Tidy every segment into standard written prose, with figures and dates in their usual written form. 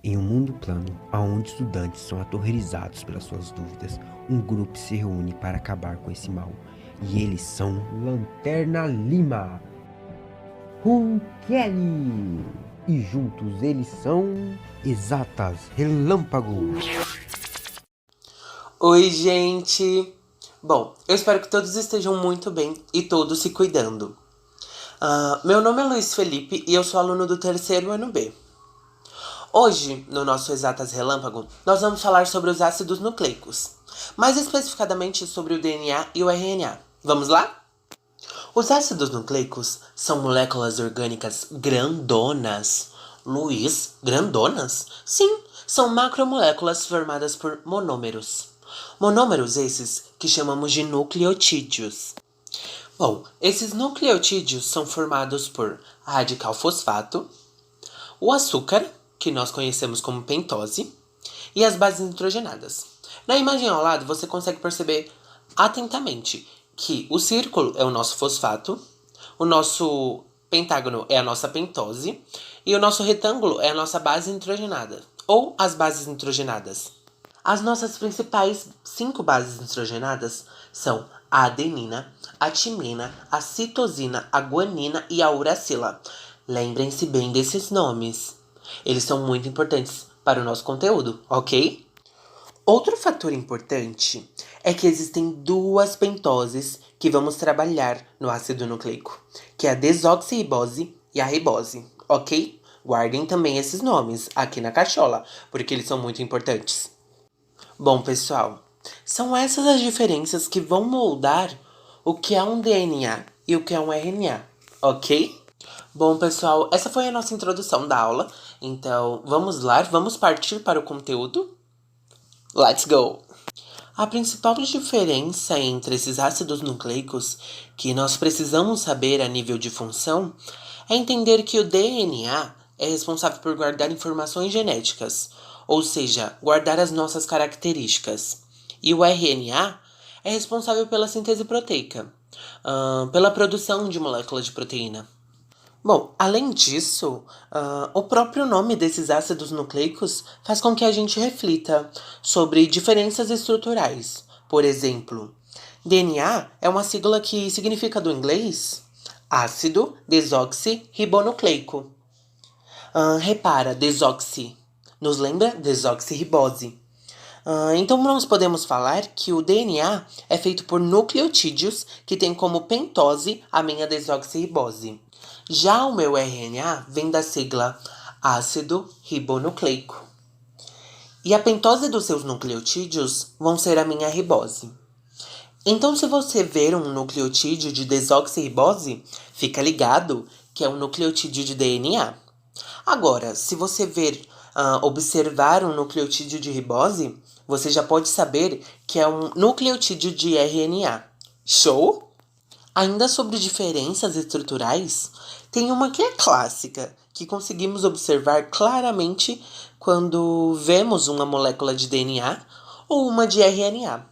Em um mundo plano, onde estudantes são aterrorizados pelas suas dúvidas, um grupo se reúne para acabar com esse mal. E eles são Lanterna Lima, Rum Kelly. E juntos eles são Exatas Relâmpago. Oi, gente! Bom, eu espero que todos estejam muito bem e todos se cuidando. Meu nome é Luiz Felipe e eu sou aluno do terceiro ano B. Hoje, no nosso Exatas Relâmpago, nós vamos falar sobre os ácidos nucleicos, mais especificadamente sobre o DNA e o RNA. Vamos lá? Os ácidos nucleicos são moléculas orgânicas grandonas. Luiz, grandonas? Sim, são macromoléculas formadas por monômeros. Monômeros esses que chamamos de nucleotídeos. Bom, esses nucleotídeos são formados por radical fosfato, o açúcar, que nós conhecemos como pentose, e as bases nitrogenadas. Na imagem ao lado, você consegue perceber atentamente que o círculo é o nosso fosfato, o nosso pentágono é a nossa pentose e o nosso retângulo é a nossa base nitrogenada, ou as bases nitrogenadas. As nossas principais 5 bases nitrogenadas são a adenina, a timina, a citosina, a guanina e a uracila. Lembrem-se bem desses nomes. Eles são muito importantes para o nosso conteúdo, ok? Outro fator importante é que existem duas pentoses que vamos trabalhar no ácido nucleico, que é a desoxirribose e a ribose, ok? Guardem também esses nomes aqui na cachola, porque eles são muito importantes. Bom, pessoal, são essas as diferenças que vão moldar o que é um DNA e o que é um RNA, ok? Bom, pessoal, essa foi a nossa introdução da aula. Então, vamos lá, vamos partir para o conteúdo? Let's go! A principal diferença entre esses ácidos nucleicos que nós precisamos saber a nível de função é entender que o DNA é responsável por guardar informações genéticas, ou seja, guardar as nossas características, e o RNA é responsável pela síntese proteica, pela produção de moléculas de proteína. Bom, além disso, o próprio nome desses ácidos nucleicos faz com que a gente reflita sobre diferenças estruturais. Por exemplo, DNA é uma sigla que significa do inglês ácido desoxirribonucleico. Repara, desoxi. Nos lembra desoxirribose. Então, nós podemos falar que o DNA é feito por nucleotídeos que têm como pentose a minha desoxirribose. Já o meu RNA vem da sigla ácido ribonucleico. E a pentose dos seus nucleotídeos vão ser a minha ribose. Então, se você ver um nucleotídeo de desoxirribose, fica ligado que é um nucleotídeo de DNA. Agora, se você observar um nucleotídeo de ribose, você já pode saber que é um nucleotídeo de RNA. Show? Ainda sobre diferenças estruturais, tem uma que é clássica, que conseguimos observar claramente quando vemos uma molécula de DNA ou uma de RNA.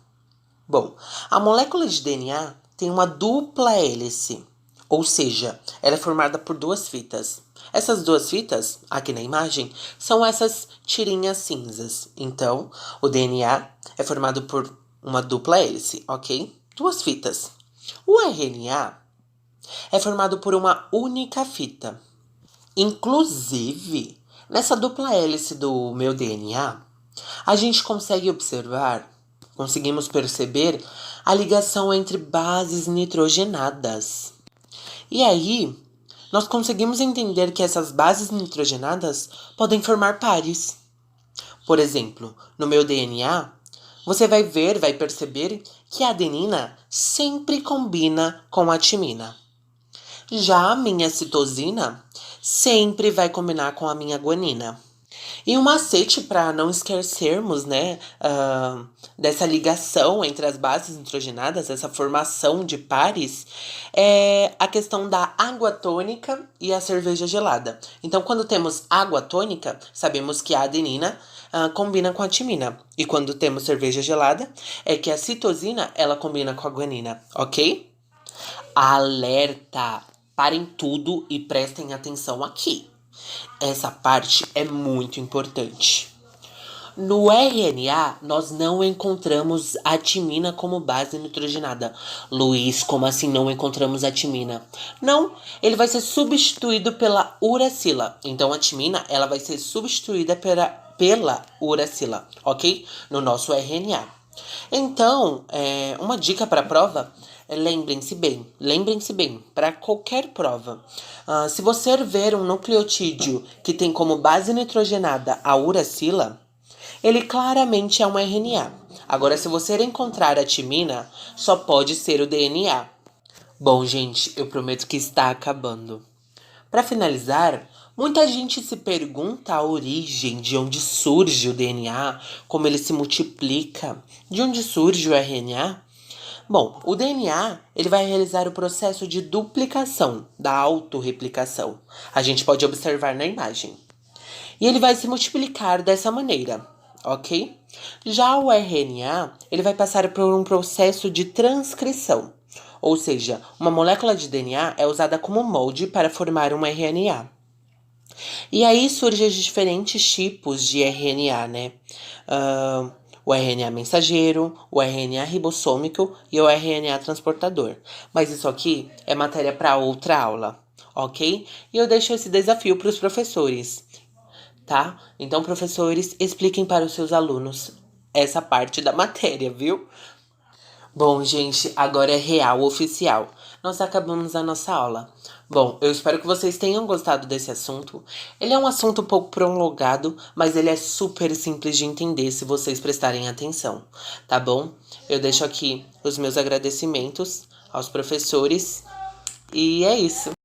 Bom, a molécula de DNA tem uma dupla hélice, ou seja, ela é formada por duas fitas. Essas duas fitas, aqui na imagem, são essas tirinhas cinzas. Então, o DNA é formado por uma dupla hélice, ok? Duas fitas. O RNA é formado por uma única fita. Inclusive, nessa dupla hélice do meu DNA, a gente conseguimos perceber a ligação entre bases nitrogenadas. E aí, nós conseguimos entender que essas bases nitrogenadas podem formar pares. Por exemplo, no meu DNA, você vai perceber que a adenina sempre combina com a timina. Já a minha citosina sempre vai combinar com a minha guanina. E um macete para não esquecermos, né, dessa ligação entre as bases nitrogenadas, essa formação de pares, é a questão da água tônica e a cerveja gelada. Então, quando temos água tônica, sabemos que a adenina combina com a timina. E quando temos cerveja gelada, é que a citosina ela combina com a guanina, ok? Alerta! Parem tudo e prestem atenção aqui. Essa parte é muito importante. No RNA, nós não encontramos a timina como base nitrogenada. Luiz, como assim não encontramos a timina? Não, ele vai ser substituído pela uracila. Então a timina, ela vai ser substituída pela uracila, ok? No nosso RNA. Então, uma dica para a prova é lembrem-se bem, para qualquer prova. Se você ver um nucleotídeo que tem como base nitrogenada a uracila, ele claramente é um RNA. Agora, se você encontrar a timina, só pode ser o DNA. Bom, gente, eu prometo que está acabando. Para finalizar, muita gente se pergunta a origem de onde surge o DNA, como ele se multiplica, de onde surge o RNA. Bom, o DNA ele vai realizar o processo de duplicação, da autorreplicação. A gente pode observar na imagem. E ele vai se multiplicar dessa maneira, ok? Já o RNA, ele vai passar por um processo de transcrição. Ou seja, uma molécula de DNA é usada como molde para formar um RNA. E aí surgem os diferentes tipos de RNA, né? O RNA mensageiro, o RNA ribossômico e o RNA transportador. Mas isso aqui é matéria para outra aula, ok? E eu deixo esse desafio para os professores, tá? Então, professores, expliquem para os seus alunos essa parte da matéria, viu? Bom, gente, agora é real oficial. Nós acabamos a nossa aula. Bom, eu espero que vocês tenham gostado desse assunto. Ele é um assunto um pouco prolongado, mas ele é super simples de entender se vocês prestarem atenção, tá bom? Eu deixo aqui os meus agradecimentos aos professores e é isso.